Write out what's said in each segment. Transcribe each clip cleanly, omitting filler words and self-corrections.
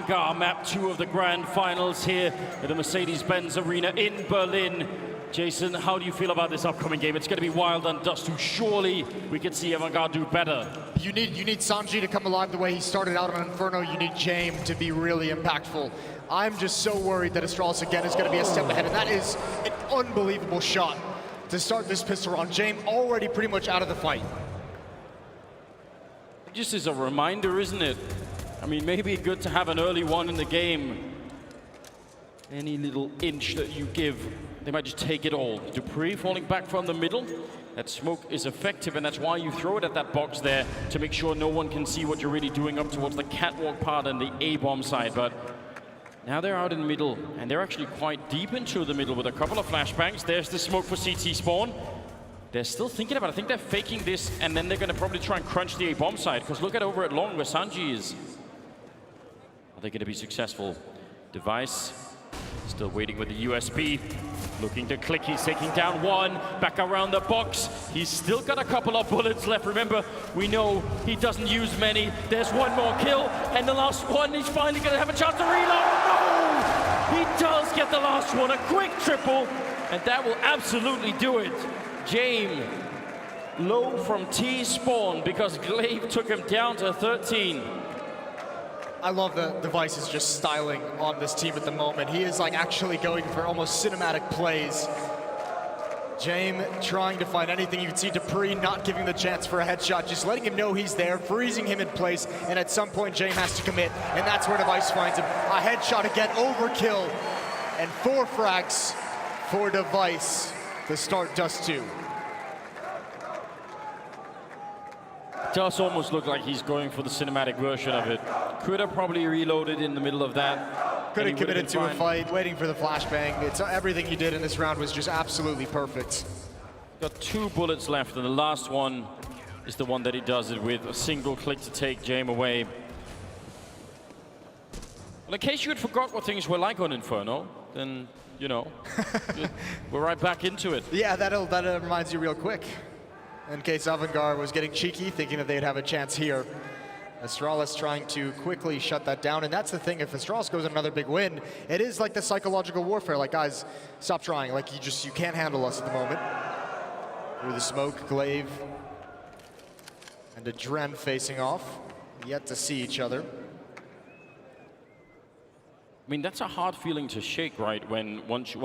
AVANGAR Map 2 of the Grand Finals here at the Mercedes-Benz Arena in Berlin. Jason, how do you feel about this upcoming game? It's going to be wild and dusty. Surely we can see AVANGAR do better. You need Sanji to come alive the way he started out on Inferno. You need James to be really impactful. I'm just so worried that Astralis again is going to be a step ahead, and that is an unbelievable shot to start this pistol round. James already pretty much out of the fight. Just as a reminder, isn't it? I mean, maybe good to have an early one in the game. Any little inch that you give, they might just take it all. dupreeh falling back from the middle. That smoke is effective, and that's why you throw it at that box there, to make sure no one can see what you're really doing up towards the catwalk part and the A-bomb side. But now they're out in the middle, and they're actually quite deep into the middle with a couple of flashbangs. There's the smoke for CT spawn. They're still thinking about it. I think they're faking this, and then they're going to probably try and crunch the A-bomb side, because look at over at long where Sanji is. Are they going to be successful? Device still waiting with the USB. Looking to click. He's taking down one. Back around the box. He's still got a couple of bullets left. Remember, we know he doesn't use many. There's one more kill, and the last one, he's finally going to have a chance to reload. No! He does get the last one. A quick triple, and that will absolutely do it. James low from T-spawn because Glaive took him down to 13. I love the Device's just styling on this team at the moment. He is like actually going for almost cinematic plays. James trying to find anything. You can see dupreeh not giving the chance for a headshot, just letting him know he's there, freezing him in place, and at some point James has to commit, and that's where Device finds him. A headshot again, overkill, and 4 frags for Device to start Dust 2. Does almost look like he's going for the cinematic version of it. Could have probably reloaded in the middle of that. Could have committed to a fight, waiting for the flashbang. It's everything he did in this round was just absolutely perfect. Got 2 bullets left, and the last one is the one that he does it with. A single click to take James away. Well, in case you had forgot what things were like on Inferno, then, you know, we're right back into it. Yeah, that reminds you real quick. In case AVANGAR was getting cheeky, thinking that they'd have a chance here. Astralis trying to quickly shut that down, and that's the thing, if Astralis goes on another big win, it is like the psychological warfare, like, guys, stop trying, like, you can't handle us at the moment. Through the smoke, Glaive and Adren facing off, yet to see each other. I mean, that's a hard feeling to shake, right, when once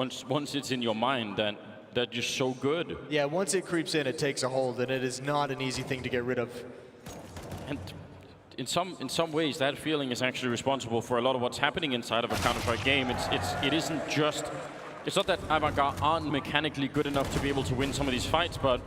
it's in your mind that they're just so good. Yeah, once it creeps in, it takes a hold, and it is not an easy thing to get rid of. And in some ways, that feeling is actually responsible for a lot of what's happening inside of a Counter-Strike game. It isn't just, it's not that AVANGAR aren't mechanically good enough to be able to win some of these fights, but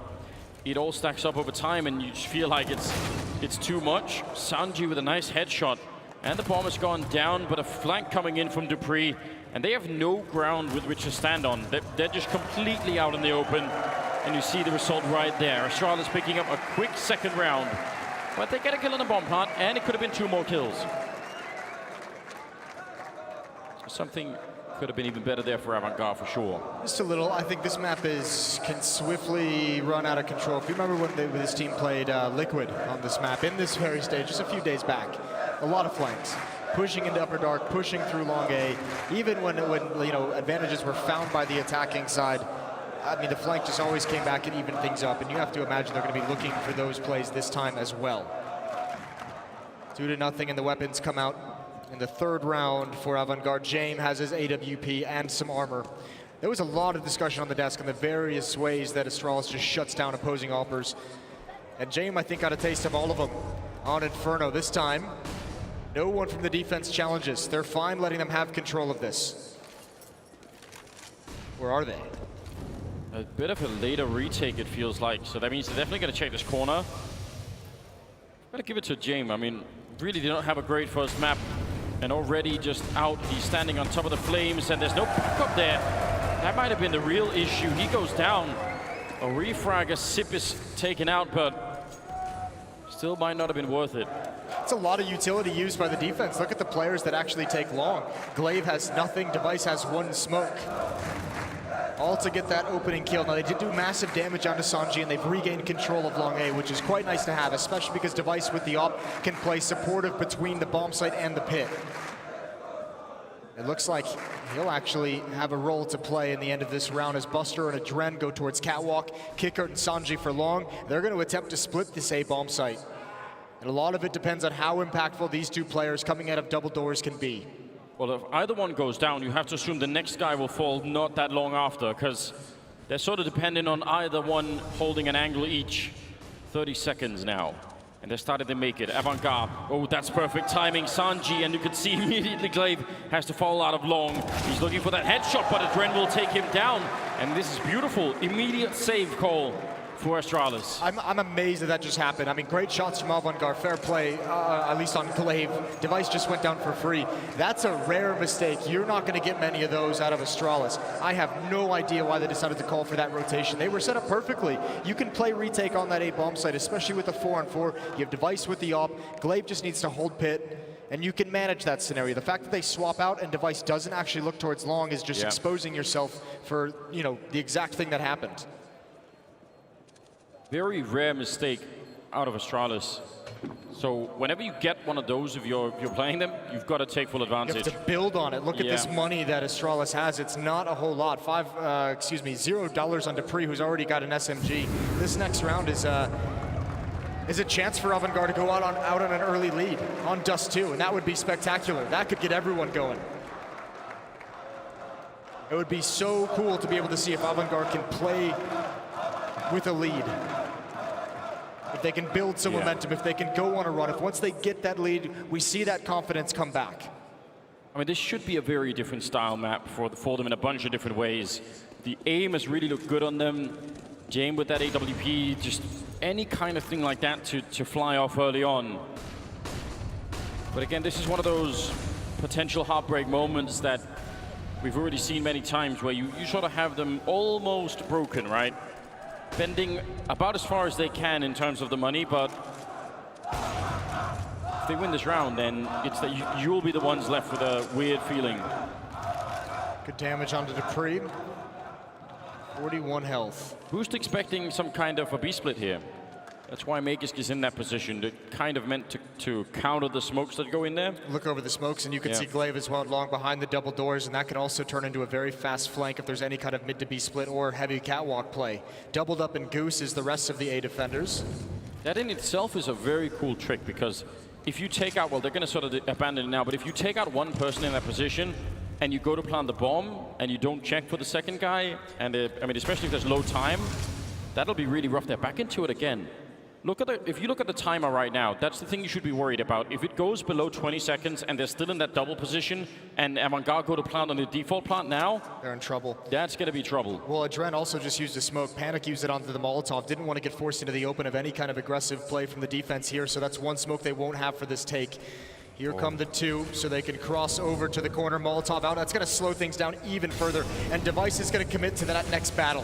it all stacks up over time, and you just feel like it's too much. Sanji with a nice headshot, and the bomb has gone down, but a flank coming in from dupreeh. And they have no ground with which to stand on. They're just completely out in the open. And you see the result right there. Astralis picking up a quick second round. But they get a kill on the bomb plant, and it could have been 2 more kills. Something could have been even better there for AVANGAR for sure. Just a little. I think this map can swiftly run out of control. If you remember when this team played Liquid on this map, in this very stage, just a few days back, a lot of flanks. Pushing into Upper Dark, pushing through Long A, even when you know, advantages were found by the attacking side. I mean, the flank just always came back and evened things up, and you have to imagine they're going to be looking for those plays this time as well. 2-0, and the weapons come out in the 3rd round for AVANGAR. James has his AWP and some armor. There was a lot of discussion on the desk on the various ways that Astralis just shuts down opposing AWPers. And James, I think, got a taste of all of them on Inferno this time. No one from the defense challenges. They're fine letting them have control of this. Where are they? A bit of a later retake, it feels like. So that means they're definitely going to check this corner. Got to give it to James. I mean, really, they don't have a great first map. And already just out, he's standing on top of the flames, and there's no backup there. That might have been the real issue. He goes down. A refrag, a sip is taken out, but still might not have been worth it. It's a lot of utility used by the defense. Look at the players that actually take long. Glaive has nothing, Device has 1 smoke. All to get that opening kill. Now, they did do massive damage onto Sanji, and they've regained control of Long A, which is quite nice to have, especially because Device with the op can play supportive between the bomb site and the pit. It looks like he'll actually have a role to play in the end of this round as Buster and Adren go towards Catwalk. Kickert and Sanji for long. They're going to attempt to split this A-bomb site. And a lot of it depends on how impactful these two players coming out of double doors can be. Well, if either one goes down, you have to assume the next guy will fall not that long after, because they're sort of dependent on either one holding an angle each. 30 seconds now. And they're starting to make it. AVANGAR, oh, that's perfect timing. Sanji, and you can see immediately Glaive has to fall out of long. He's looking for that headshot, but Adren will take him down. And this is beautiful. Immediate save call for Astralis. I'm amazed that just happened. I mean, great shots from AVANGAR, fair play, at least on Glaive. Device just went down for free. That's a rare mistake. You're not going to get many of those out of Astralis. I have no idea why they decided to call for that rotation. They were set up perfectly. You can play retake on that A-bomb site, especially with the 4-on-4. You have Device with the op. Glaive just needs to hold pit, and you can manage that scenario. The fact that they swap out and Device doesn't actually look towards long is just exposing yourself for, you know, the exact thing that happened. Very rare mistake out of Astralis. So whenever you get one of those, if you're playing them, you've got to take full advantage. You have to build on it. Look at this money that Astralis has. It's not a whole lot. $0 on Dupree, who's already got an SMG. This next round is a chance for AVANGAR to go out on an early lead on Dust 2, and that would be spectacular. That could get everyone going. It would be so cool to be able to see if AVANGAR can play with a lead. If they can build some momentum, if they can go on a run, if once they get that lead, we see that confidence come back. I mean, this should be a very different style map for them in a bunch of different ways. The aim has really looked good on them. Jame with that AWP, just any kind of thing like that to fly off early on. But again, this is one of those potential heartbreak moments that we've already seen many times where you sort of have them almost broken, right? Bending about as far as they can in terms of the money, but if they win this round, then it's that you'll be the ones left with a weird feeling. Good damage onto Dupree. 41 health. Boost expecting some kind of a B-split here. That's why Magisk is in that position. They're kind of meant to counter the smokes that go in there. Look over the smokes, and you can see Glaive as well long behind the double doors, and that can also turn into a very fast flank if there's any kind of mid to B split or heavy catwalk play. Doubled up in Goose is the rest of the A defenders. That in itself is a very cool trick, because if you take out, well, they're going to sort of abandon it now, but if you take out one person in that position and you go to plant the bomb and you don't check for the second guy, and I mean, especially if there's low time, that'll be really rough. They're back into it again. If you look at the timer right now, that's the thing you should be worried about. If it goes below 20 seconds and they're still in that double position and AVANGAR go to plant on the default plant now, they're in trouble. That's going to be trouble. Well, Adren also just used a smoke. Panic used it onto the Molotov. Didn't want to get forced into the open of any kind of aggressive play from the defense here, so that's one smoke they won't have for this take. Here come the two, so they can cross over to the corner. Molotov out. That's going to slow things down even further, and Device is going to commit to that next battle.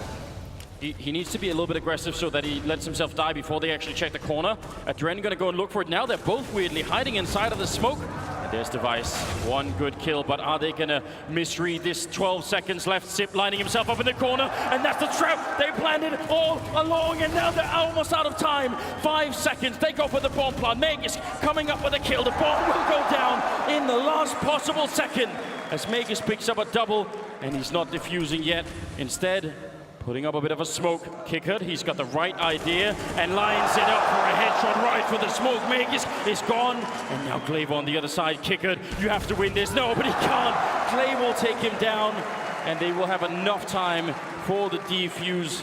He needs to be a little bit aggressive so that he lets himself die before they actually check the corner. Adren going to go and look for it now. They're both weirdly hiding inside of the smoke. And there's Device. One good kill, but are they going to misread this? 12 seconds left. Zip lining himself up in the corner, and that's the trap. They planned it all along, and now they're almost out of time. 5 seconds. They go for the bomb plant. Magisk coming up with a kill. The bomb will go down in the last possible second as Magisk picks up a double, and he's not defusing yet. Instead, putting up a bit of a smoke. Kickert, he's got the right idea and lines it up for a headshot right for the smoke. Magisk is gone, and now Glaive on the other side. Kickert, you have to win this. No, but he can't. Glaive will take him down, and they will have enough time for the defuse.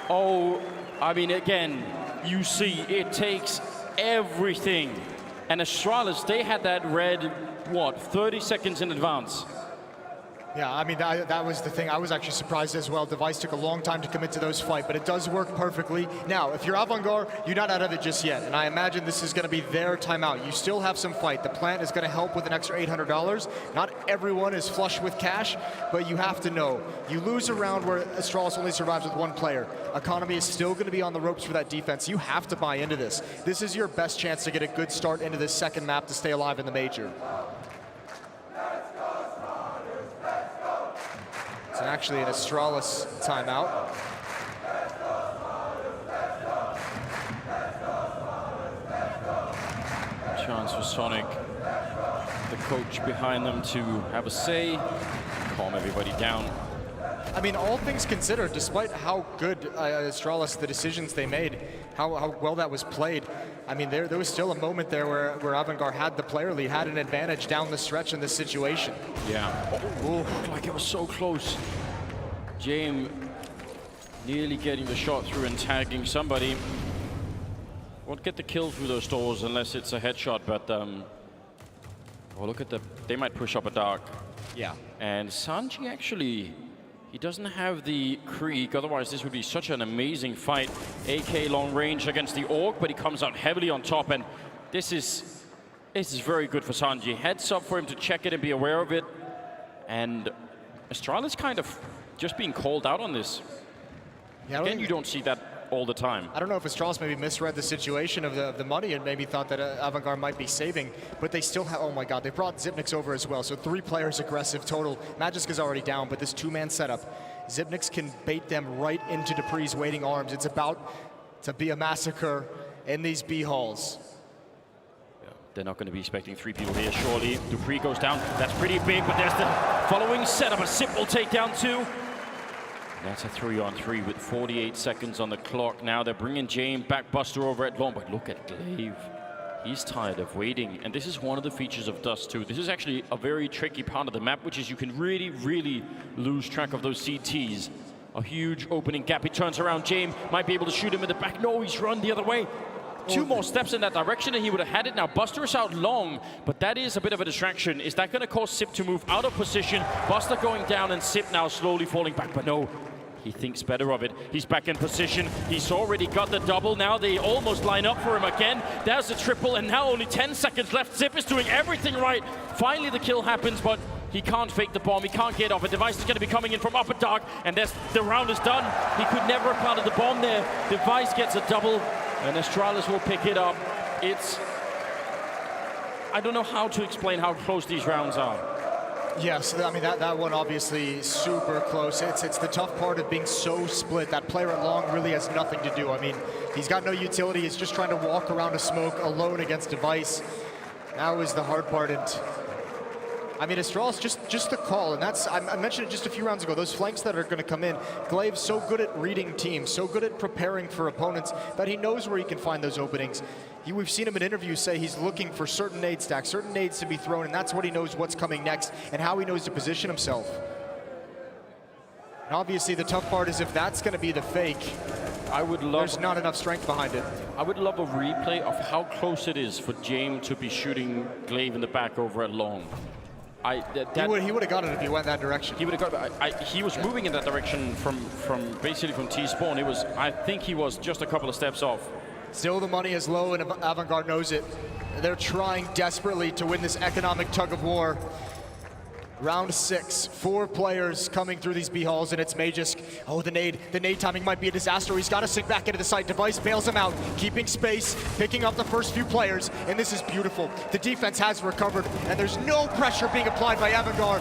Oh, I mean, again, you see, it takes everything. And Astralis, they had that red, what, 30 seconds in advance. Yeah, I mean, that was the thing. I was actually surprised as well. Device took a long time to commit to those fight, but it does work perfectly. Now, if you're AVANGAR, you're not out of it just yet, and I imagine this is going to be their timeout. You still have some fight. The plant is going to help with an extra $800. Not everyone is flush with cash, but you have to know. You lose a round where Astralis only survives with one player. Economy is still going to be on the ropes for that defense. You have to buy into this. This is your best chance to get a good start into this second map to stay alive in the major. It's actually an Astralis timeout. Chance for Sonic. the coach behind them to have a say, calm everybody down. I mean, all things considered, despite how good Astralis, the decisions they made, how well that was played, I mean, there was still a moment there where AVANGAR had the player lead, had an advantage down the stretch in this situation. Yeah. Oh, like it was so close. James nearly getting the shot through and tagging somebody. Won't get the kill through those doors unless it's a headshot, but oh, look at they might push up a dark. Yeah. And Sanji actually, he doesn't have the creek, otherwise this would be such an amazing fight. AK long range against the Orc, but he comes out heavily on top, and this is very good for Sanji. Heads up for him to check it and be aware of it. And Astralis kind of just being called out on this. Yeah, Again, you don't see that all the time. I don't know if Astralis maybe misread the situation of the money and maybe thought that AVANGAR might be saving, but they still have, oh my god, they brought Xyp9x over as well, so 3 players aggressive total. Magiska's already down, but this 2-man setup, Xyp9x can bait them right into dupree's waiting arms. It's about to be a massacre in these B halls. Yeah, they're not going to be expecting 3 people here, surely. dupree goes down, that's pretty big, but there's the following setup. A Xyp will take down 2. That's a 3-on-3 with 48 seconds on the clock. Now they're bringing James back, Buster over at long, but look at Glaive. He's tired of waiting, and this is one of the features of Dust 2. This is actually a very tricky part of the map, which is you can really, really lose track of those CTs. A huge opening gap. He turns around. James might be able to shoot him in the back. No, he's run the other way. 2 more steps in that direction and he would have had it. Now Buster is out long, but that is a bit of a distraction. Is that going to cause Xyp to move out of position? Buster going down and Xyp now slowly falling back, but no. He thinks better of it. He's back in position. He's already got the double. Now they almost line up for him again. There's the triple, and now only 10 seconds left. Xyp is doing everything right. Finally, the kill happens, but he can't fake the bomb. He can't get off. A Device is going to be coming in from upper dark, and the round is done. He could never have planted the bomb there. Device gets a double, and Astralis will pick it up. I don't know how to explain how close these rounds are. Yes, I mean, that one obviously super close. It's the tough part of being so split. That player at long really has nothing to do. I mean, he's got no utility. He's just trying to walk around a smoke alone against Device. Now is the hard part. And I mean, Astralis just the call, and that's, I mentioned it just a few rounds ago, those flanks that are going to come in. Glaive's so good at reading teams, so good at preparing for opponents, that he knows where he can find those openings. We've seen him in interviews say he's looking for certain nade stacks, certain nades to be thrown, and that's what he knows what's coming next, and how he knows to position himself. And obviously, the tough part is if that's going to be the fake, there's not enough strength behind it. I would love a replay of how close it is for James to be shooting Glaive in the back over at long. He would have got it if he went that direction. He would have got it. He was moving in that direction basically from T-spawn. I think he was just a couple of steps off. Still, the money is low, and AVANGAR knows it. They're trying desperately to win this economic tug of war. Round 6, 4 players coming through these B halls, and it's Magisk. Oh, the nade timing might be a disaster. He's got to sink back into the site. Device bails him out, keeping space, picking up the first few players, and this is beautiful. The defense has recovered, and there's no pressure being applied by AVANGAR.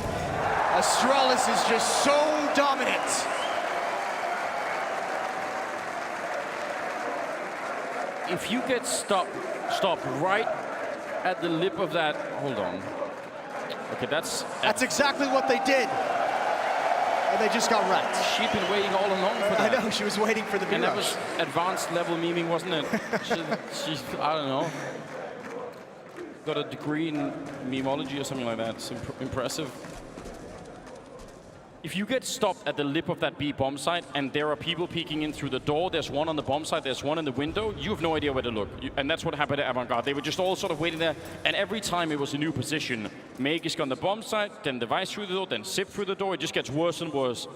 Astralis is just so dominant. If you get stopped right at the lip of that, hold on. Okay, that's exactly what they did. And they just got wrecked. She'd been waiting all along for that. I know, she was waiting for the B-rush. And that was advanced level memeing, wasn't it? she's, I don't know, got a degree in memology or something like that. It's impressive. If you get stopped at the lip of that B bomb site and there are people peeking in through the door, there's one on the bomb site, there's one in the window, you have no idea where to look. And that's what happened at AVANGAR. They were just all sort of waiting there, and every time it was a new position. Magisk on the bomb site, then Device through the door, then Xyp through the door. It just gets worse and worse.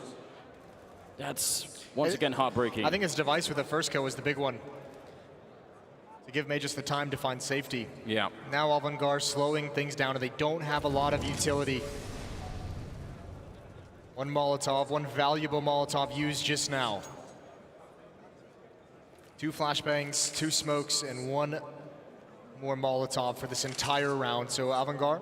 That's, once again, heartbreaking. I think his Device with the first kill was the big one. To give Magisk the time to find safety. Yeah. Now AVANGAR slowing things down, and they don't have a lot of utility. One Molotov, one valuable Molotov used just now. 2 flashbangs, 2 smokes, and 1 more Molotov for this entire round. So AVANGAR,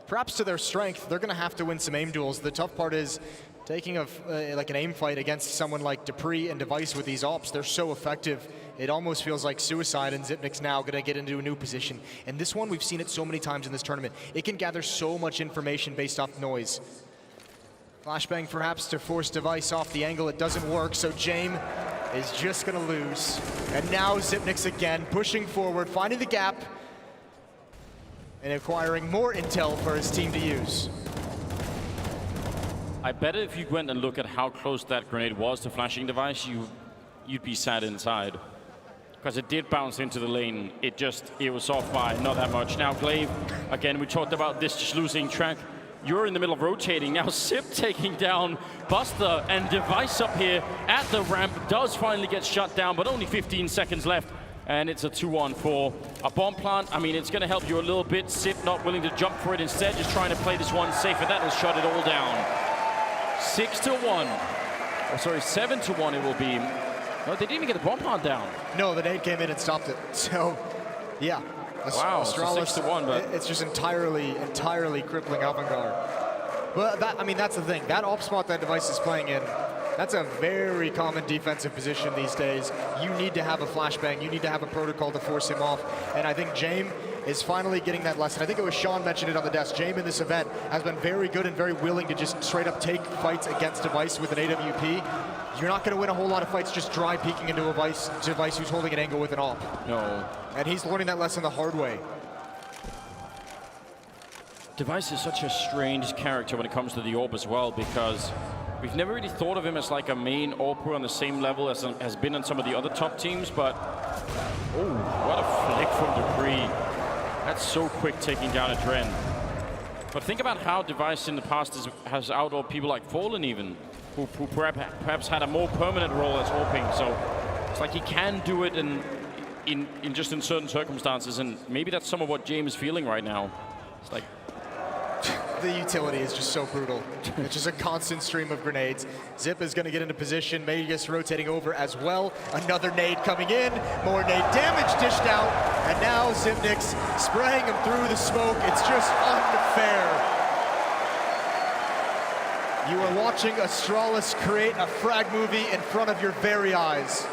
perhaps to their strength, they're going to have to win some aim duels. The tough part is taking like an aim fight against someone like dupreeh and Device with these ops. They're so effective. It almost feels like suicide, and Xyp9x now going to get into a new position. And this one, we've seen it so many times in this tournament. It can gather so much information based off noise. Flashbang perhaps to force Device off the angle. It doesn't work, so Jame is just going to lose. And now Xyp9x again, pushing forward, finding the gap, and acquiring more intel for his team to use. I bet if you went and look at how close that grenade was to flashing Device, you'd be sad inside. Because it did bounce into the lane. It was off by not that much. Now Glaive, again, we talked about this just losing track. You're in the middle of rotating. Now Xyp taking down Buster, and Device up here at the ramp does finally get shut down, but only 15 seconds left. And it's a 2-1 for a bomb plant. I mean, it's going to help you a little bit. Xyp not willing to jump for it. Instead, just trying to play this one safe, and that will shut it all down. 6-1. Oh, sorry, 7-1 it will be. No, they didn't even get the bomb plant down. No, the nade came in and stopped it. So, yeah. Wow, Astralis, so 6-1, but it's just entirely crippling AVANGAR. But that's the thing. That op spot that Device is playing in, that's a very common defensive position these days. You need to have a flashbang. You need to have a protocol to force him off. And I think Jame is finally getting that lesson. I think it was Sean mentioned it on the desk. Jame in this event has been very good and very willing to just straight up take fights against Device with an AWP. You're not going to win a whole lot of fights just dry peeking into a Device who's holding an angle with an op. no. And he's learning that lesson the hard way. Device is such a strange character when it comes to the AWP as well, because we've never really thought of him as like a main AWPer on the same level as has been on some of the other top teams, but oh, what a flick from dupreeh. That's so quick taking down a Dren. But think about how Device in the past has out-AWPed people like Fallen even, who perhaps had a more permanent role as AWPing. So it's like he can do it in just in certain circumstances, and maybe that's some of what Jame is feeling right now. It's like the utility is just so brutal. It's just a constant stream of grenades. Xyp is going to get into position. Magus rotating over as well. Another nade coming in. More nade damage dished out. And now Xyp9x spraying him through the smoke. It's just unfair. You are watching Astralis create a frag movie in front of your very eyes.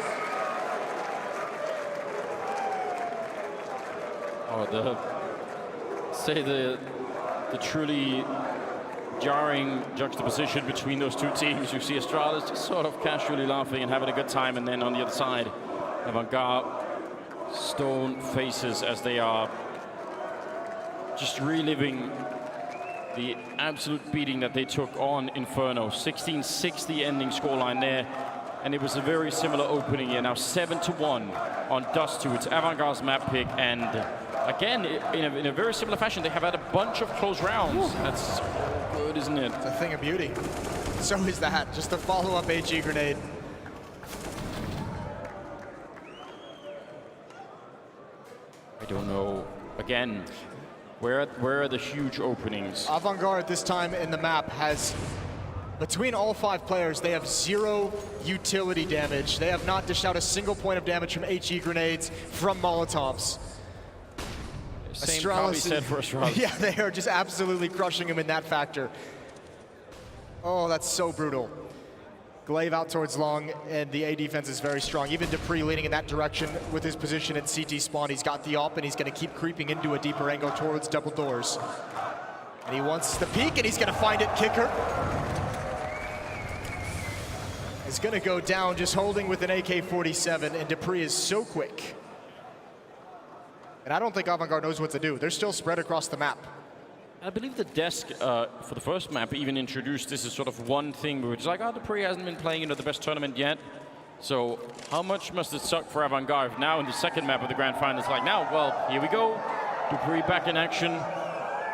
Oh, the truly jarring juxtaposition between those two teams. You see Astralis just sort of casually laughing and having a good time, and then on the other side, AVANGAR stone faces as they are just reliving the absolute beating that they took on Inferno. 16-6 the ending scoreline there, and it was a very similar opening here. Now 7-1 on Dust 2. It's AVANGAR's map pick, and again, in a very similar fashion, they have had a bunch of close rounds. That's so good, isn't it? It's a thing of beauty. So is that. Just a follow-up HE grenade. I don't know. Again, where are the huge openings? AVANGAR at this time in the map has, between all 5 players, they have 0 utility damage. They have not dished out a single point of damage from HE grenades, from Molotovs. Same probably said for Astralis. Yeah, they are just absolutely crushing him in that factor. Oh, that's so brutal. Glaive out towards long, and the A defense is very strong. Even dupreeh leaning in that direction with his position at CT spawn. He's got the op, and he's going to keep creeping into a deeper angle towards double doors. And he wants the peek, and he's going to find it. Kicker is going to go down, just holding with an AK-47, and dupreeh is so quick. And I don't think AVANGAR knows what to do. They're still spread across the map. I believe the desk for the first map even introduced this as sort of one thing, which is like, oh, dupreeh hasn't been playing the best tournament yet. So how much must it suck for AVANGAR if now in the second map of the grand final, it's like, now, well, here we go. dupreeh back in action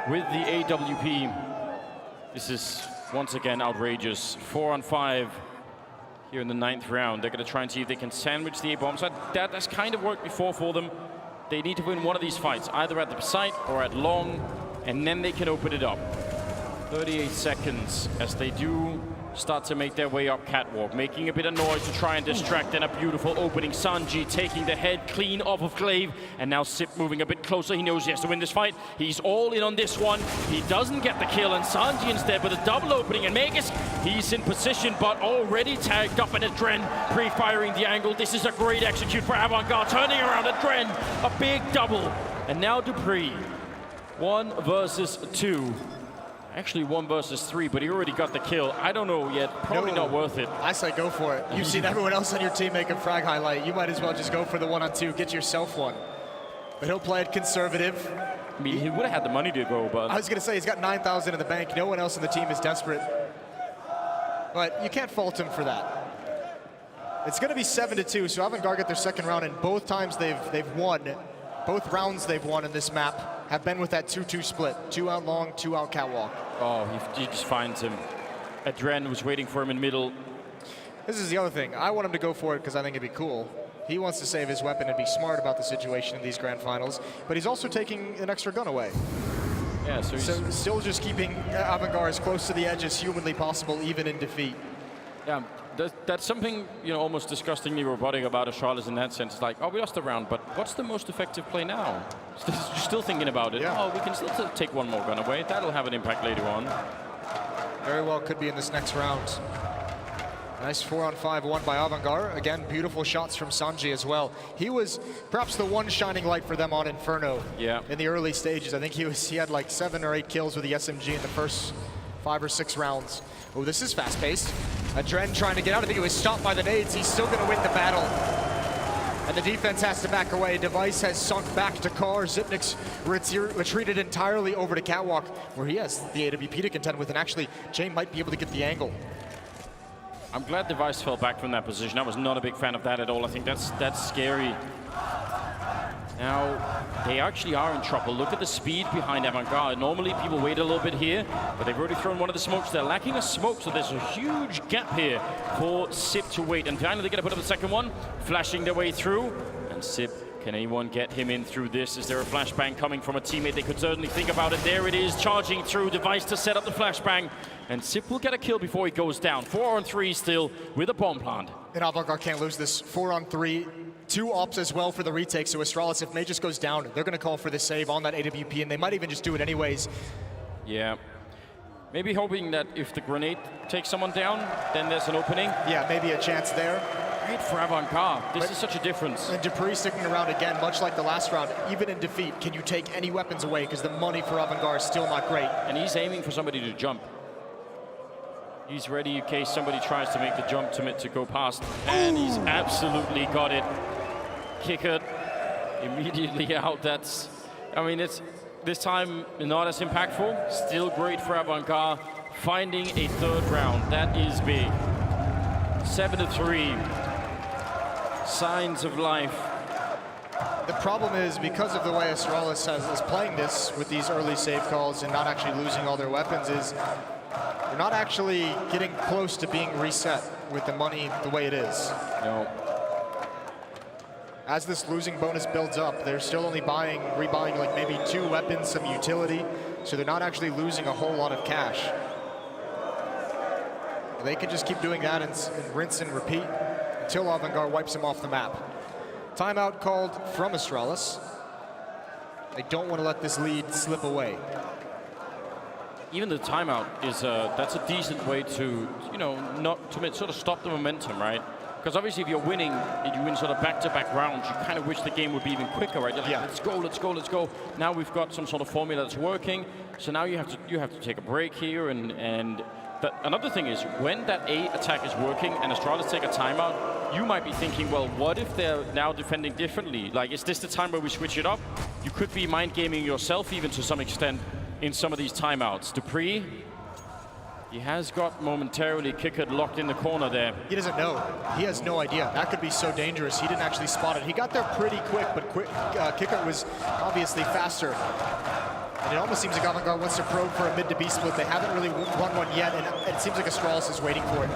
with the AWP. This is once again outrageous. 4-on-5 here in the 9th round. They're going to try and see if they can sandwich the A-bomb side. That's kind of worked before for them. They need to win one of these fights, either at the site or at long, and then they can open it up. 38 seconds as they do start to make their way up catwalk, making a bit of noise to try and distract, and a beautiful opening. Sanji taking the head clean off of Glaive, and now Sip moving a bit closer. He knows he has to win this fight. He's all in on this one. He doesn't get the kill, and Sanji instead with a double opening, and Magus, he's in position, but already tagged up, and Adren pre-firing the angle. This is a great execute for AVANGAR, turning around Adren, a big double. And now Dupree, 1 versus 2. Actually 1 versus 3, but he already got the kill. I don't know yet, probably not worth it. I say go for it. You've seen everyone else on your team make a frag highlight. You might as well just go for the 1-on-2, get yourself one. But he'll play it conservative. I mean, he would have had the money to go, but... I was gonna say, he's got 9,000 in the bank. No one else on the team is desperate. But you can't fault him for that. It's gonna be 7-2, so AVANGAR get their second round, and both times they've won, both rounds they've won in this map have been with that 2-2 split. 2 out long, 2 out catwalk. Oh, he just finds him. Adren was waiting for him in middle. This is the other thing. I want him to go for it because I think it'd be cool. He wants to save his weapon and be smart about the situation in these grand finals, but he's also taking an extra gun away. Yeah, so still just keeping AVANGAR as close to the edge as humanly possible, even in defeat. Yeah, that's something, you know, almost disgustingly robotic about Astralis in that sense. It's like, oh, we lost the round, but what's the most effective play now? You're still thinking about it. Yeah. Oh, we can still take one more gun away. That'll have an impact later on. Very well could be in this next round. Nice 4-on-5 won by AVANGAR. Again, beautiful shots from Sanji as well. He was perhaps the one shining light for them on Inferno. Yeah. In the early stages. I think he had like 7 or 8 kills with the SMG in the first 5 or 6 rounds. Oh, this is fast-paced. Adren trying to get out. I think he was stopped by the nades. He's still going to win the battle. And the defense has to back away. Device has sunk back to car. Zipnik's retreated entirely over to catwalk, where he has the AWP to contend with, and actually, Jay might be able to get the angle. I'm glad Device fell back from that position. I was not a big fan of that at all. I think that's scary. Now, they actually are in trouble. Look at the speed behind AVANGAR. Normally, people wait a little bit here, but they've already thrown one of the smokes. They're lacking a smoke, so there's a huge gap here for Sip to wait. And finally, they're going to put up the second one, flashing their way through. And Sip, can anyone get him in through this? Is there a flashbang coming from a teammate? They could certainly think about it. There it is, charging through. Device to set up the flashbang. And Sip will get a kill before he goes down. 4-on-3 still with a bomb plant. And AVANGAR can't lose this. 4-on-3. 2 ops as well for the retake, so Astralis, if Magus goes down, they're going to call for the save on that AWP, and they might even just do it anyways. Yeah. Maybe hoping that if the grenade takes someone down, then there's an opening. Yeah, maybe a chance there. Great for AVANGAR. This is such a difference. And Dupree sticking around again, much like the last round. Even in defeat, can you take any weapons away? Because the money for AVANGAR is still not great. And he's aiming for somebody to jump. He's ready in case somebody tries to make the jump to go past. And he's absolutely got it. Kicker immediately out. That's, I mean, it's this time not as impactful. Still great for AVANGAR. Finding a third round. That is big. 7-3. Signs of life. The problem is, because of the way Astralis is playing this with these early save calls and not actually losing all their weapons, is they're not actually getting close to being reset with the money the way it is. No. As this losing bonus builds up, they're still only rebuying like maybe 2 weapons, some utility, so they're not actually losing a whole lot of cash. They can just keep doing that and rinse and repeat until AVANGAR wipes them off the map. Timeout called from Astralis. They don't want to let this lead slip away. Even the timeout is that's a decent way to, you know, not to sort of stop the momentum, right? Because obviously, if you're winning and you win sort of back-to-back rounds, you kind of wish the game would be even quicker, right? You're like, yeah. Let's go, let's go, let's go. Now we've got some sort of formula that's working. So now you have to take a break here. And another thing is, when that A attack is working and Astralis take a timeout, you might be thinking, well, what if they're now defending differently? Like, is this the time where we switch it up? You could be mind gaming yourself even to some extent in some of these timeouts. Dupree. He has got momentarily Kickard locked in the corner there. He doesn't know. He has no idea. That could be so dangerous. He didn't actually spot it. He got there pretty quick, but Kickard was obviously faster. And it almost seems like AVANGAR wants to probe for a mid to B split. They haven't really won one yet, and it seems like Astralis is waiting for it.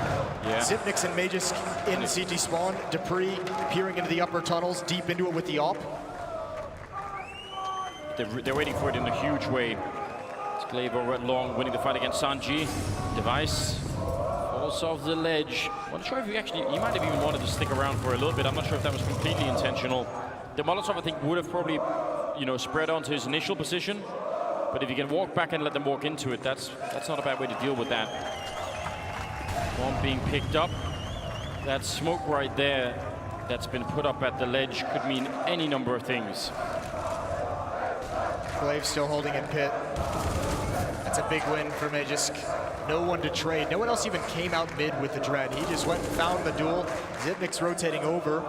Yeah. Zipnix and Magus in CT spawn. Dupree peering into the upper tunnels, deep into it with the AWP. They're waiting for it in a huge way. Glaive over at long, winning the fight against Sanji. Device falls off the ledge. I'm not sure if he might have even wanted to stick around for a little bit. I'm not sure if that was completely intentional. The Molotov, I think, would have probably, spread onto his initial position. But if you can walk back and let them walk into it, that's not a bad way to deal with that. Bomb being picked up. That smoke right there that's been put up at the ledge could mean any number of things. Glaive still holding in pit. That's a big win for Magisk. No one to trade. No one else even came out mid with the Dread. He just went and found the duel. Zipnik's rotating over.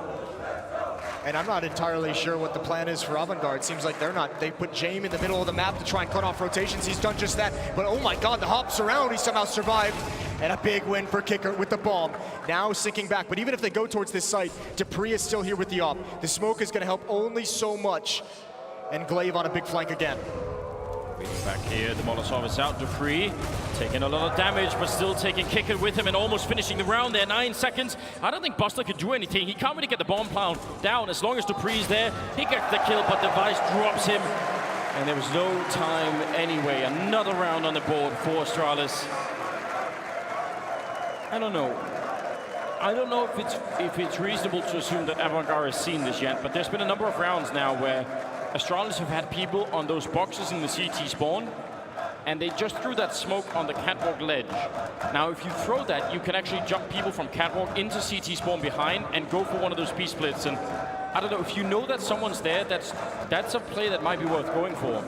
And I'm not entirely sure what the plan is for AVANGAR. It seems like they're not. They put Jaime in the middle of the map to try and cut off rotations. He's done just that. But oh my God, the hops around. He somehow survived. And a big win for Kicker with the bomb. Now sinking back. But even if they go towards this site, dupreeh is still here with the op. The smoke is going to help only so much. And Glaive on a big flank again. Back here, the Molotov is out. dupreeh taking a lot of damage, but still taking Kicker with him and almost finishing the round there. 9 seconds. I don't think Buster could do anything. He can't really get the bomb plow down. As long as dupreeh's there, he gets the kill, but Device drops him. And there was no time anyway. Another round on the board for Astralis. I don't know. I don't know if it's reasonable to assume that AVANGAR has seen this yet, but there's been a number of rounds now where Astralis have had people on those boxes in the CT spawn, and they just threw that smoke on the catwalk ledge. Now, if you throw that, you can actually jump people from catwalk into CT spawn behind and go for one of those P-splits. And I don't know, if you know that someone's there, that's a play that might be worth going for.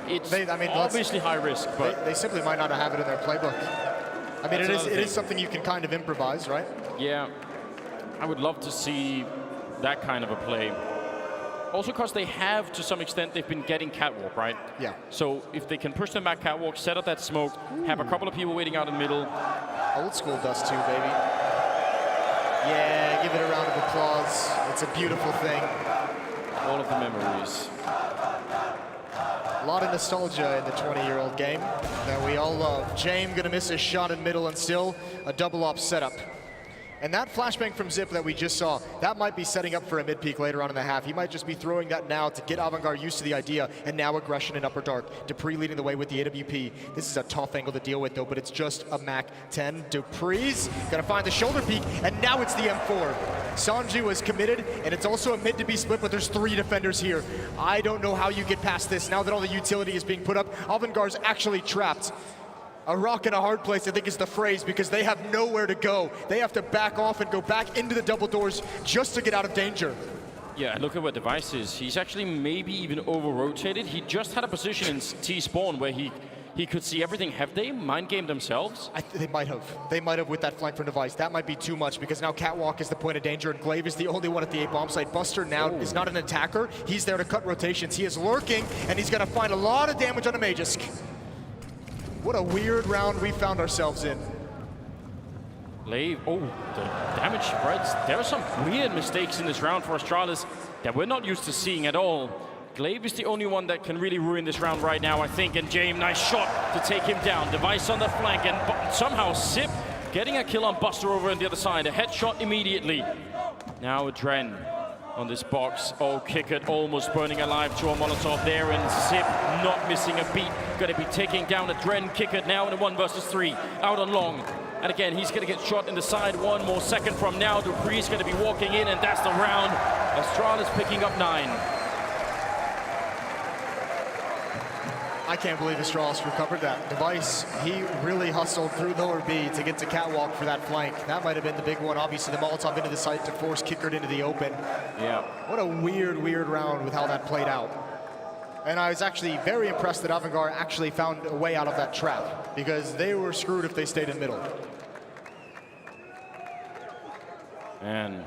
It's obviously high risk, but they simply might not have it in their playbook. I mean, it is something you can kind of improvise, right? Yeah, I would love to see that kind of a play. Also because they have, to some extent, they've been getting catwalk, right? Yeah. So if they can push them back catwalk, set up that smoke, have a couple of people waiting out in the middle. Old school does too, baby. Yeah, give it a round of applause. It's a beautiful thing. All of the memories. A lot of nostalgia in the 20-year-old game that we all love. Jaime gonna miss his shot in middle and still a double op setup. And that flashbang from Zip that we just saw, that might be setting up for a mid-peak later on in the half. He might just be throwing that now to get AVANGAR used to the idea, and now aggression in Upper Dark. dupreeh leading the way with the AWP. This is a tough angle to deal with, though, but it's just a MAC-10. dupreeh's gonna find the shoulder peak, and now it's the M4. Sanji was committed, and it's also a mid to be split, but there's 3 defenders here. I don't know how you get past this. Now that all the utility is being put up, AVANGAR's actually trapped. A rock in a hard place, I think is the phrase, because they have nowhere to go. They have to back off and go back into the double doors just to get out of danger. Yeah, look at what Device is. He's actually maybe even over-rotated. He just had a position in T-spawn where he could see everything. Have they mind-gamed themselves? They might have. They might have with that flank from Device. That might be too much because now Catwalk is the point of danger and Glaive is the only one at the A-bomb site. Buster now is not an attacker. He's there to cut rotations. He is lurking and he's gonna find a lot of damage on a Magisk. What a weird round we found ourselves in. Glaive, the damage spreads. There are some weird mistakes in this round for Astralis that we're not used to seeing at all. Glaive is the only one that can really ruin this round right now, I think. And Jaime, nice shot to take him down. Device on the flank, and somehow Zip getting a kill on Buster over on the other side. A headshot immediately. Now Dren on this box. Kicker almost burning alive to a Molotov there, and Zip not missing a beat. Gonna be taking down a Dren. Kicker now in a 1 versus 3, out on long. And again, he's gonna get shot in the side 1 more second from now. dupreeh's gonna be walking in, and that's the round. Astralis picking up 9. I can't believe Astralis recovered that. Device, he really hustled through lower B to get to Catwalk for that flank. That might have been the big one. Obviously, the Molotov into the site to force Kicker into the open. Yeah. What a weird, weird round with how that played out. And I was actually very impressed that AVANGAR actually found a way out of that trap, because they were screwed if they stayed in middle. And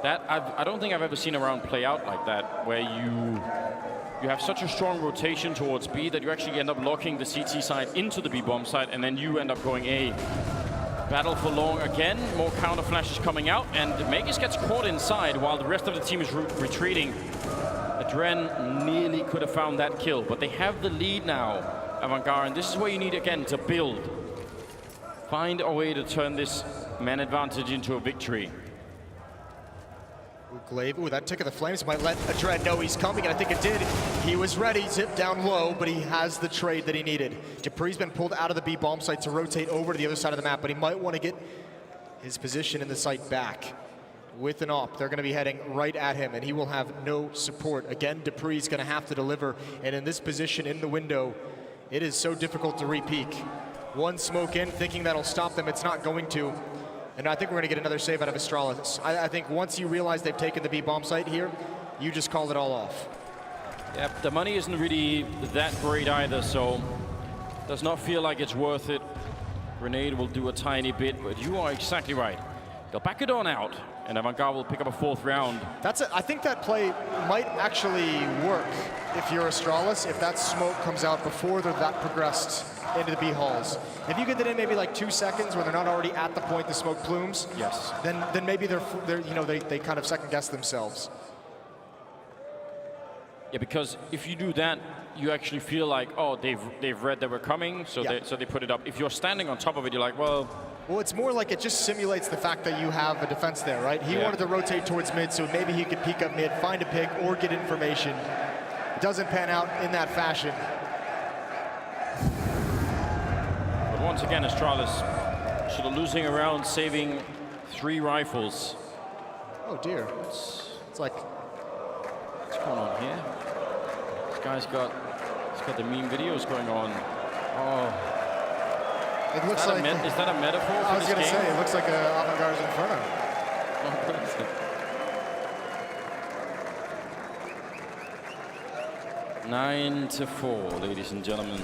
that, I don't think I've ever seen a round play out like that, where you have such a strong rotation towards B that you actually end up locking the CT side into the B-bomb side, and then you end up going A. Battle for long again, more counter flashes coming out, and Magisk gets caught inside while the rest of the team is retreating. Dren nearly could have found that kill, but they have the lead now, AVANGAR, and this is where you need, again, to build. Find a way to turn this man advantage into a victory. Glaive, ooh, that tick of the flames might let a Dread know he's coming, and I think it did. He was ready, zipped down low, but he has the trade that he needed. dupree's been pulled out of the B bomb site to rotate over to the other side of the map, but he might want to get his position in the site back. With an op, they're going to be heading right at him, and he will have no support. Again, dupree's going to have to deliver, and in this position in the window, it is so difficult to re-peek. One smoke in, thinking that'll stop them, it's not going to. And I think we're going to get another save out of Astralis. I think once you realize they've taken the B bomb site here, you just call it all off. Yep, the money isn't really that great either, so does not feel like it's worth it. Grenade will do a tiny bit, but you are exactly right. They'll back it on out, and AVANGAR will pick up a 4th round. That's it. I think that play might actually work if you're Astralis, if that smoke comes out before they're that progressed into the B halls. If you get it in maybe like 2 seconds where they're not already at the point the smoke plumes, yes, then maybe they're you know, they kind of second guess themselves. Yeah, because if you do that, you actually feel like, oh, they've read that we're coming, so yeah. they put it up. If you're standing on top of it, you're like, well, it's more like it just simulates the fact that you have a defense there, right? He wanted to rotate towards mid, so maybe he could peek up mid, find a pick, or get information. It doesn't pan out in that fashion. But once again, Astralis sort of losing around, saving 3 rifles. Oh dear. It's like, what's going on here? This guy's got the meme videos going on. Oh. It looks like... Is that a metaphor for I was this game? going to say, it looks like AVANGAR's Inferno. Oh, 9-4, ladies and gentlemen.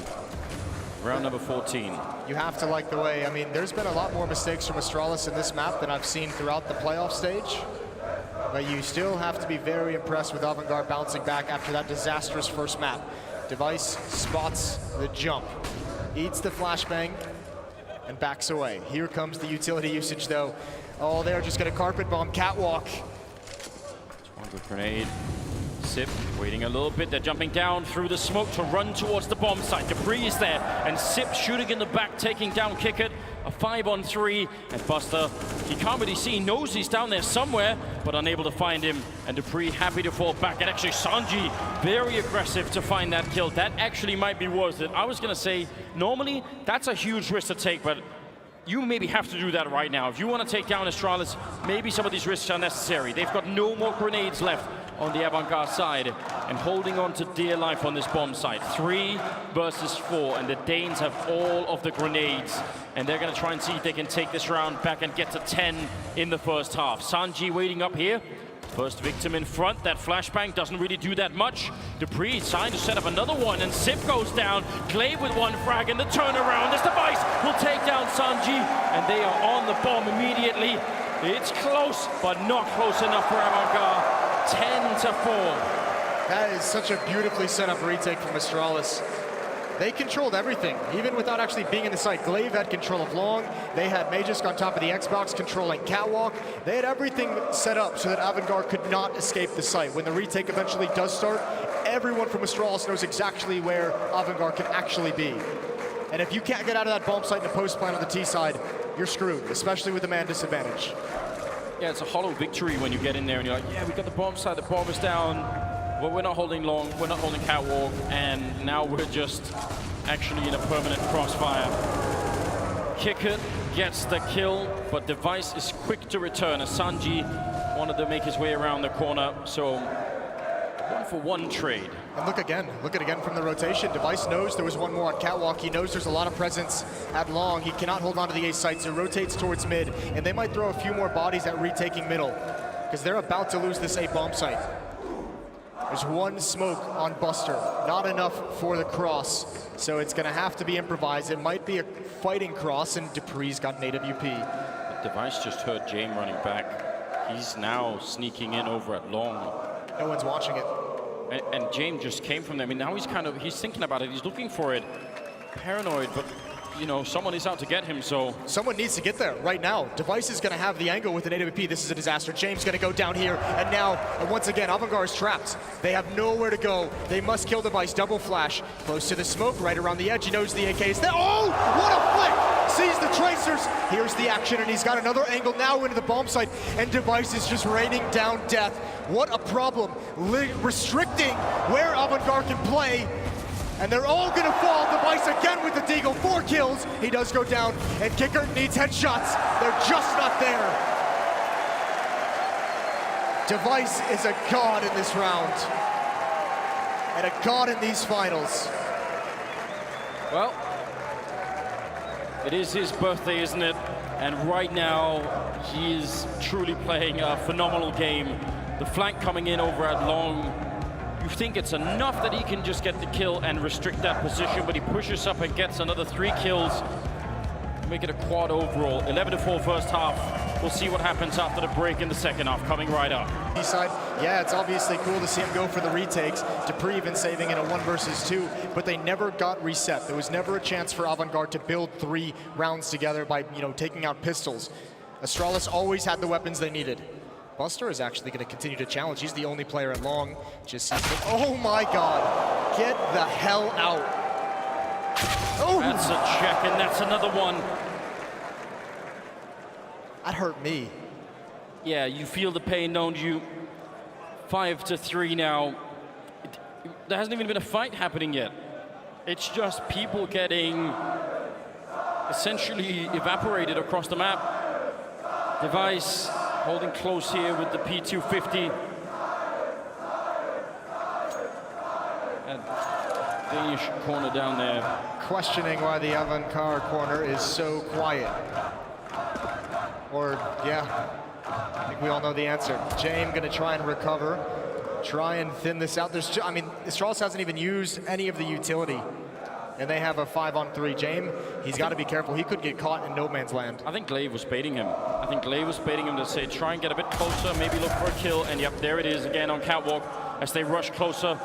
Round number 14. You have to like the way, I mean, there's been a lot more mistakes from Astralis in this map than I've seen throughout the playoff stage. But you still have to be very impressed with AVANGAR bouncing back after that disastrous first map. Device spots the jump, eats the flashbang, and backs away. Here comes the utility usage, though. Oh, they're just going to carpet bomb Catwalk. One good grenade. Sip waiting a little bit. They're jumping down through the smoke to run towards the bomb site. dupreee is there, and Sip shooting in the back, taking down Kickert. A 5-on-3, and Buster, he can't really see. He knows he's down there somewhere, but unable to find him. And dupreee happy to fall back. And actually, Sanji very aggressive to find that kill. That actually might be worth it. I was gonna say, normally that's a huge risk to take, but you maybe have to do that right now. If you want to take down Astralis, maybe some of these risks are necessary. They've got no more grenades left on the AVANGAR side, and holding on to dear life on this bomb site. 3 versus 4, and the Danes have all of the grenades, and they're going to try and see if they can take this round back and get to 10 in the first half. Sanji waiting up here. First victim in front. That flashbang doesn't really do that much. dupreee is trying to set up another one, and Sip goes down. Glaive with 1 frag, and the turnaround. This device will take down Sanji, and they are on the bomb immediately. It's close, but not close enough for AVANGAR. 10-4. That is such a beautifully set up retake from Astralis. They controlled everything, even without actually being in the site. Glaive had control of Long. They had Magisk on top of the Xbox controlling Catwalk. They had everything set up so that AVANGAR could not escape the site. When the retake eventually does start, everyone from Astralis knows exactly where AVANGAR can actually be. And if you can't get out of that bomb site in the post plan on the T side, you're screwed, especially with the man disadvantage. Yeah, it's a hollow victory when you get in there and you're like, yeah, we got the bomb side, the bomb is down. Well, we're not holding Long, we're not holding Catwalk, and now we're just actually in a permanent crossfire. Kickert gets the kill, but Device is quick to return as Sanji wanted to make his way around the corner, so 1-for-1 trade. And look it again from the rotation. Device knows there was one more on Catwalk. He knows there's a lot of presence at Long. He cannot hold on to the A site, so rotates towards mid, and they might throw a few more bodies at retaking middle, because they're about to lose this A bomb site. There's 1 smoke on Buster, not enough for the cross, so it's gonna have to be improvised. It might be a fighting cross, and dupree's got an AWP. But Device just heard James running back. He's now sneaking in over at Long. No one's watching it. And James just came from there. I mean, now he's thinking about it. He's looking for it. Paranoid, but you know, someone is out to get him, so... Someone needs to get there right now. Device is going to have the angle with an AWP. This is a disaster. James going to go down here, and now, once again, AVANGAR is trapped. They have nowhere to go. They must kill Device. Double flash. Close to the smoke, right around the edge. He knows the AK is there. Oh, what a flick! Sees the tracers. Here's the action, and he's got another angle now into the bomb site, and Device is just raining down death. What a problem. Restricting where AVANGAR can play. And they're all gonna fall. Device again with the deagle, 4 kills. He does go down, and Kicker needs headshots. They're just not there. Device is a god in this round, and a god in these finals. Well, it is his birthday, isn't it? And right now, he is truly playing a phenomenal game. The flank coming in over at long. You think it's enough that he can just get the kill and restrict that position, but he pushes up and gets another 3 kills. Make it a quad overall. 11-4 first half. We'll see what happens after the break in the second half, coming right up. Side, yeah, it's obviously cool to see him go for the retakes. Dupree even saving in a 1 versus 2, but they never got reset. There was never a chance for AVANGAR to build 3 rounds together by, you know, taking out pistols. Astralis always had the weapons they needed. Buster is actually going to continue to challenge. He's the only player at long. Just oh my God! Get the hell out! Oh, that's a check, and that's another one. That hurt me. Yeah, you feel the pain, don't you? 5-3 now. There hasn't even been a fight happening yet. It's just people getting essentially evaporated across the map. Device holding close here with the P250. And Danish corner down there. Questioning why the AVANGAR corner is so quiet. Or, yeah, I think we all know the answer. James gonna try and recover, try and thin this out. I mean, Astralis hasn't even used any of the utility, and they have a 5-on-3. James, he's got to be careful. He could get caught in no man's land. I think Glaive was baiting him. I think Glaive was baiting him to say, try and get a bit closer, maybe look for a kill, and yep, there it is again on catwalk as they rush closer.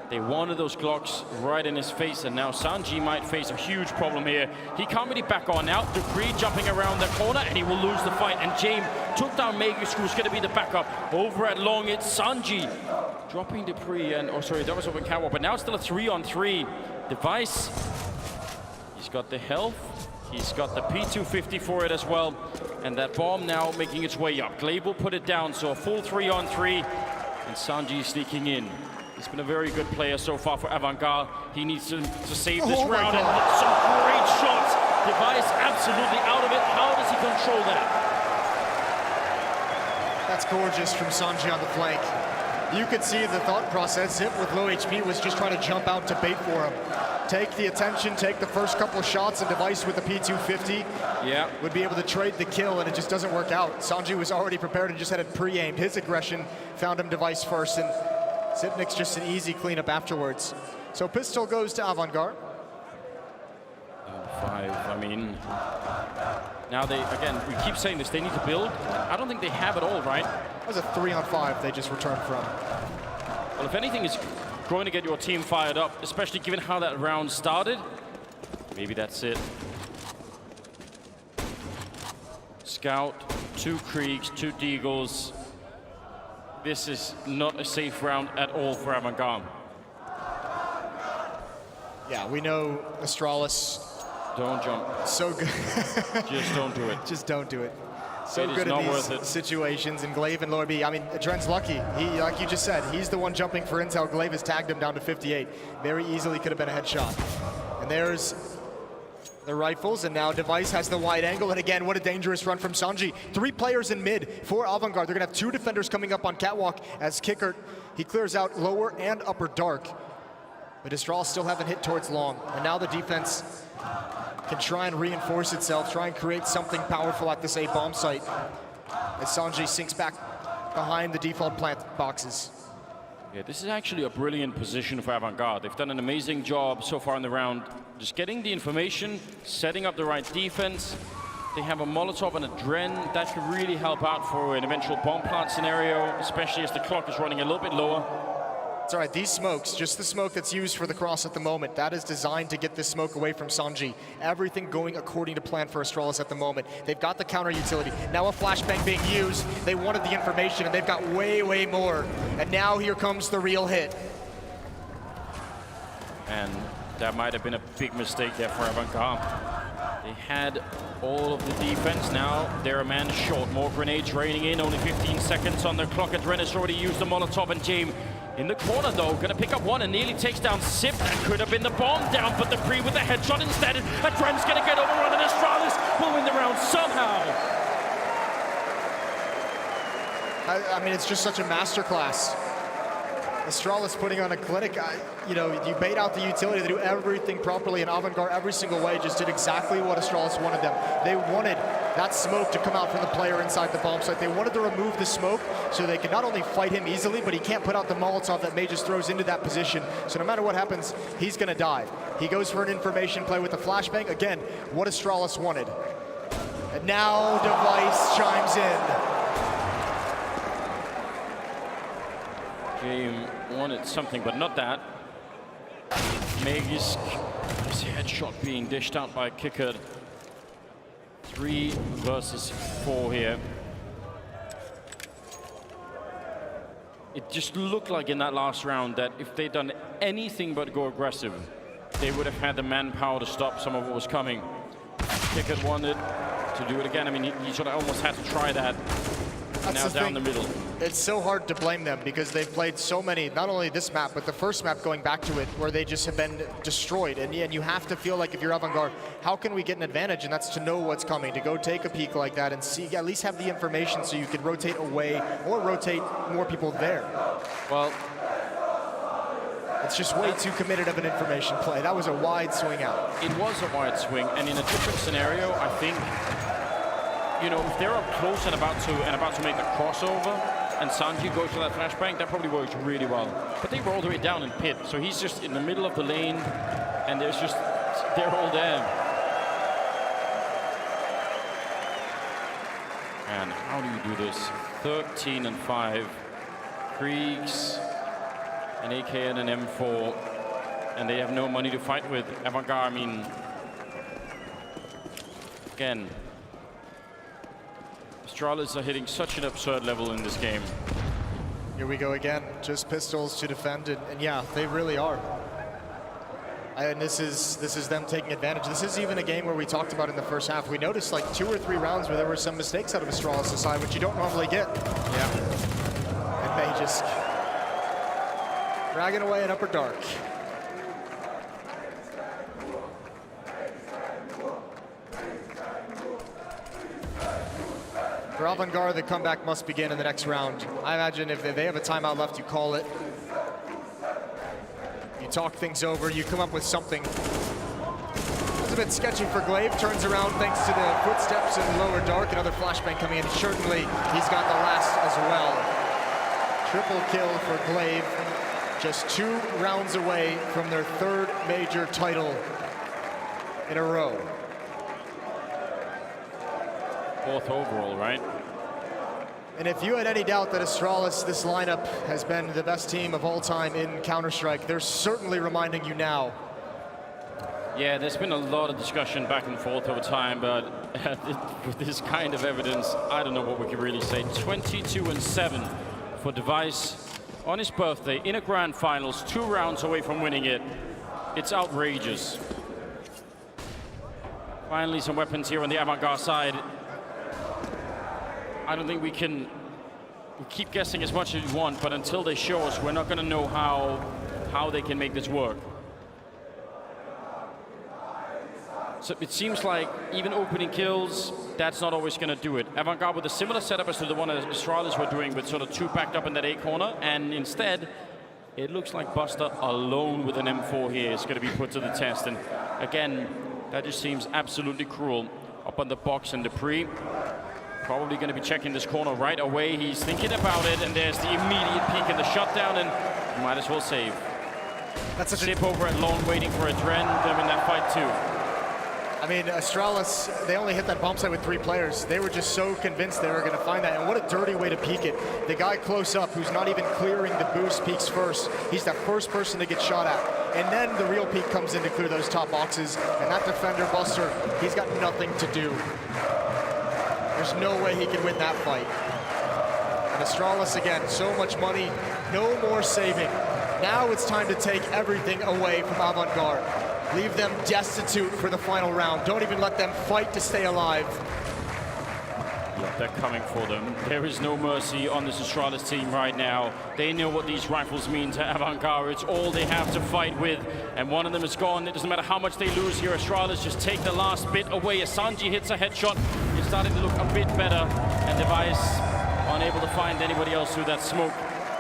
They wanted those Glocks right in his face, and now Sanji might face a huge problem here. He can't really back on now. Dupree jumping around the corner, and he will lose the fight. And James took down Magus, who's going to be the backup. Over at long, it's Sanji dropping Dupree, and oh, sorry, that was over catwalk, but now it's still a 3-on-3. Device, he's got the health, he's got the P250 for it as well, and that bomb now making its way up. Glaive will put it down, so a full 3-on-3, and Sanji sneaking in. He's been a very good player so far for AVANGAR. He needs to save this round, and some great shots. Device absolutely out of it. How does he control that? That's gorgeous from Sanji on the flank. You could see the thought process. Zip with low HP was just trying to jump out to bait for him. Take the attention, take the first couple of shots, and Device with the P250 would be able to trade the kill, and it just doesn't work out. Sanji was already prepared and just had it pre-aimed. His aggression found him Device first, and Zipnik's just an easy cleanup afterwards. So pistol goes to AVANGAR. 5, I mean, now they, again, we keep saying this, they need to build. I don't think they have it all, right? That was a 3-on-5 they just returned from. Well, if anything is going to get your team fired up, especially given how that round started, maybe that's it. Scout, 2 Kriegs, 2 Deagles. This is not a safe round at all for AVANGAR. Yeah, we know Astralis. Don't jump. So good. Just don't do it. Just don't do it. So it good in these it. situations. And Glaive and lower B, I mean, Dren's lucky. He, like you just said, he's the one jumping for intel. Glaive has tagged him down to 58. Very easily could have been a headshot. And there's the rifles, and now Device has the wide angle. And again, what a dangerous run from Sanji. 3 players in mid for AVANGAR. They're gonna have 2 defenders coming up on catwalk as Kicker, he clears out lower and upper dark. But Astralis still haven't hit towards long. And now the defense can try and reinforce itself, try and create something powerful at this A bomb site as Sanji sinks back behind the default plant boxes. Yeah, this is actually a brilliant position for AVANGAR. They've done an amazing job so far in the round, just getting the information, setting up the right defense. They have a Molotov and a Dren that could really help out for an eventual bomb plant scenario, especially as the clock is running a little bit lower. It's all right, these smokes, just the smoke that's used for the cross at the moment, that is designed to get this smoke away from Sanji. Everything going according to plan for Astralis at the moment. They've got the counter utility. Now a flashbang being used. They wanted the information and they've got way, way more. And now here comes the real hit. And that might have been a big mistake there for AVANGAR. They had all of the defense. Now they're a man short. More grenades raining in. Only 15 seconds on the clock. Adrena's already used the Molotov, and James in the corner though, gonna pick up one and nearly takes down Sip. That could have been the bomb down, but the pre with the headshot instead. Adren's gonna get overrun, and Astralis will win the round somehow. I mean, it's just such a masterclass. Astralis putting on a clinic. You know, you bait out the utility, they do everything properly, and AVANGAR every single way just did exactly what Astralis wanted them. They wanted that smoke to come out from the player inside the bomb site. They wanted to remove the smoke so they could not only fight him easily, but he can't put out the Molotov that May just throws into that position. So no matter what happens, he's gonna die. He goes for an information play with the flashbang. Again, what Astralis wanted. And now Device chimes in. James wanted something, but not that. Megis, his headshot being dished out by Kicker. 3 versus 4 here. It just looked like in that last round that if they'd done anything but go aggressive, they would have had the manpower to stop some of what was coming. Kicker wanted to do it again. I mean, he sort of almost had to try that. Now down the middle. It's so hard to blame them because they've played so many, not only this map, but the first map going back to it, where they just have been destroyed. And you have to feel like if you're AVANGAR, how can we get an advantage? And that's to know what's coming, to go take a peek like that and see, at least have the information so you can rotate away or rotate more people there. Well, it's just way too committed of an information play. That was a wide swing out. It was a wide swing, and in a different scenario, I think, you know, if they're up close and about to make the crossover, and Sanji goes to that flashbang, that probably works really well. But they were all the way down in pit, so he's just in the middle of the lane, and they're all there. And how do you do this? 13 and 5, Kriegs, an AK and an M4, and they have no money to fight with. AVANGAR, I mean, again, Astralis are hitting such an absurd level in this game. Here we go again, just pistols to defend, and yeah, they really are. And this is them taking advantage. This is even a game where we talked about in the first half. We noticed like 2 or 3 rounds where there were some mistakes out of Astralis' side, which you don't normally get. Yeah. And May just dragging away in Upper Dark. For AVANGAR, the comeback must begin in the next round. I imagine if they have a timeout left, you call it. You talk things over, you come up with something. It's a bit sketchy for Glaive, turns around thanks to the footsteps in Lower Dark, another flashbang coming in. Certainly, he's got the last as well. Triple kill for Glaive, just 2 rounds away from their 3rd major title in a row. 4th overall, right? And if you had any doubt that Astralis, this lineup, has been the best team of all time in Counter-Strike, they're certainly reminding you now. Yeah, there's been a lot of discussion back and forth over time, but with this kind of evidence, I don't know what we can really say. 22 and 7 for Device on his birthday in a grand finals, 2 rounds away from winning it. It's outrageous. Finally, some weapons here on the AVANGAR side. I don't think we keep guessing as much as we want, but until they show us, we're not going to know how they can make this work. So it seems like even opening kills, that's not always going to do it. AVANGAR with a similar setup as to the one that Astralis were doing, with sort of 2 backed up in that A corner, and instead, it looks like Buster alone with an M4 here is going to be put to the test. And again, that just seems absolutely cruel. Up on the box, and Dupree probably going to be checking this corner right away. He's thinking about it, and there's the immediate peek and the shutdown, and might as well save. That's such Sip over at long, waiting for Adren. Them in that fight too. I mean, Astralis, they only hit that bomb site with 3 players. They were just so convinced they were going to find that. And what a dirty way to peek it. The guy close up, who's not even clearing the boost, peeks first. He's the first person to get shot at. And then the real peek comes in to clear those top boxes. And that defender, Buster, he's got nothing to do. There's no way he can win that fight. And Astralis, again, so much money, no more saving. Now it's time to take everything away from AVANGAR. Leave them destitute for the final round. Don't even let them fight to stay alive. Yeah, they're coming for them. There is no mercy on this Astralis team right now. They know what these rifles mean to AVANGAR. It's all they have to fight with. And one of them is gone. It doesn't matter how much they lose here. Astralis just take the last bit away. As Sanji hits a headshot, it's starting to look a bit better. And Device unable to find anybody else through that smoke.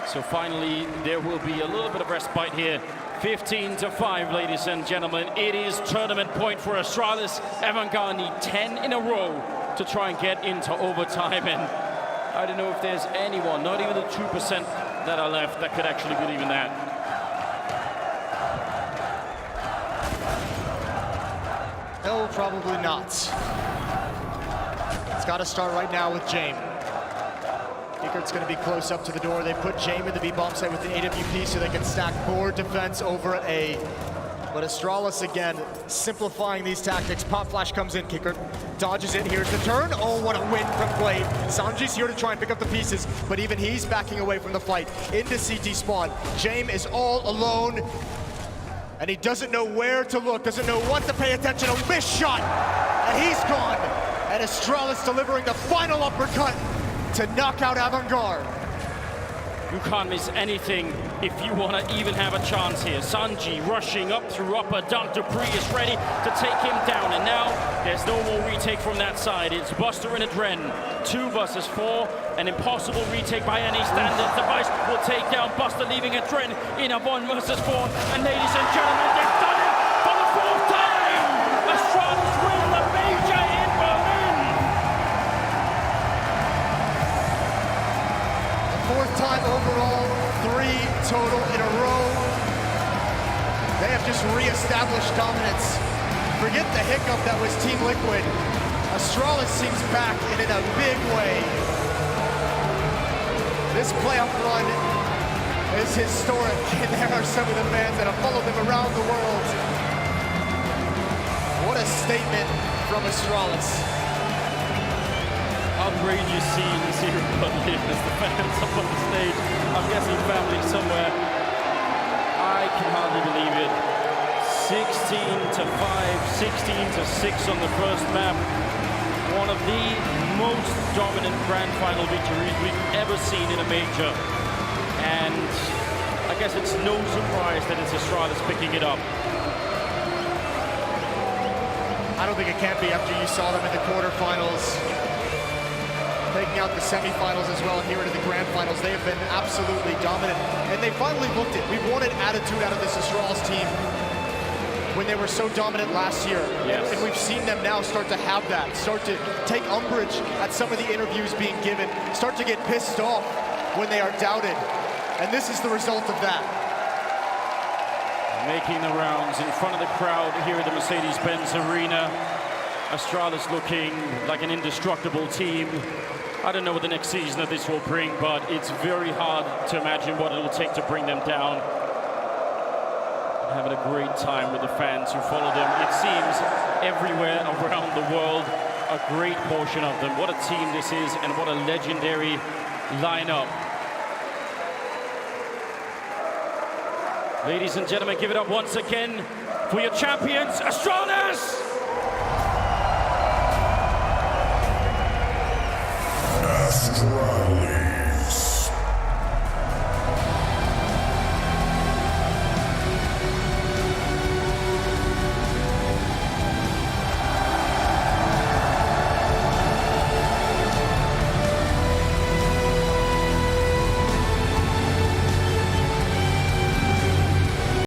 So finally, there will be a little bit of respite here. 15-5, ladies and gentlemen. It is tournament point for Astralis. AVANGAR need 10 in a row to try and get into overtime. And I don't know if there's anyone, not even the 2% that are left, that could actually believe in that. No, probably not. It's got to start right now with James. It's going to be close up to the door. They put James in the B bomb site with the AWP so they can stack more defense over at A. But Astralis again, simplifying these tactics. Pop flash comes in, Kicker dodges it. Here's the turn. Oh, what a win from Blade. Sanji's here to try and pick up the pieces, but even he's backing away from the fight. Into CT spawn. James is all alone, and he doesn't know where to look, doesn't know what to pay attention. A missed shot, and he's gone. And Astralis delivering the final uppercut to knock out AVANGAR. You can't miss anything if you want to even have a chance here. Sanji rushing up through upper dunk. Dupree is ready to take him down. And now there's no more retake from that side. It's Buster and Adren. 2 versus 4. An impossible retake by any standard. Device will take down Buster, leaving Adren in a 1 versus 4. And ladies and gentlemen, they've done it for the 4th time! Astralis win the major in Berlin! 4th time overall, 3 total in a row. They have just re-established dominance. Forget the hiccup that was Team Liquid. Astralis seems back and in a big way. This playoff run is historic, and there are some of the fans that have followed them around the world. What a statement from Astralis. Outrageous scenes here in Berlin as the fans up on the stage. I'm guessing family somewhere. I can hardly believe it. 16-5, 16-6 on the first map. One of the most dominant grand final victories we've ever seen in a major. And I guess it's no surprise that it's Astralis picking it up. I don't think it can be after you saw them in the quarterfinals, taking out the semifinals as well, and here into the grand finals. They have been absolutely dominant, and they finally looked it. We've wanted attitude out of this Astralis team when they were so dominant last year. Yes. And we've seen them now start to have that, start to take umbrage at some of the interviews being given, start to get pissed off when they are doubted. And this is the result of that. Making the rounds in front of the crowd here at the Mercedes-Benz Arena. Astralis looking like an indestructible team. I don't know what the next season of this will bring, but it's very hard to imagine what it'll take to bring them down. Having a great time with the fans who follow them. It seems everywhere around the world, a great portion of them. What a team this is, and what a legendary lineup. Ladies and gentlemen, give it up once again for your champions, Astralis! Astralis.